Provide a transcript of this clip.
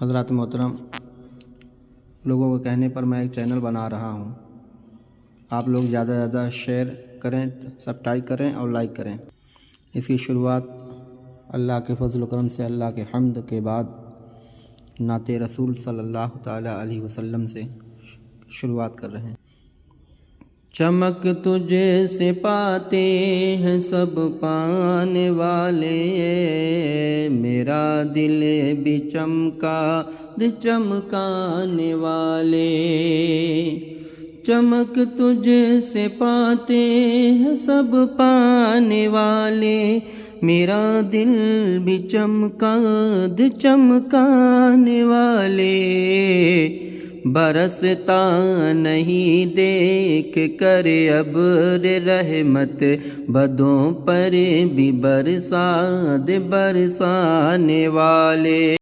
हज़रात मोहतरम, लोगों के कहने पर मैं एक चैनल बना रहा हूँ। आप लोग ज़्यादा से ज़्यादा शेयर करें, सब्सक्राइब करें और लाइक करें। इसकी शुरुआत अल्लाह के फज़ल करम से, अल्लाह के हम्द के बाद नाते रसूल सल्लल्लाहु ताला अलैहि वसल्लम से शुरुआत कर रहे हैं। चमक तुझे से पाते हैं सब पाने वाले, मेरा दिल भी चमका चमकाने वाले। चमक तुझे से पाते हैं सब पाने वाले, मेरा दिल भी चमका चमकाने वाले। बरसता नहीं देख कर अब्र रहमत, बदों पर भी बरसात बरसाने वाले।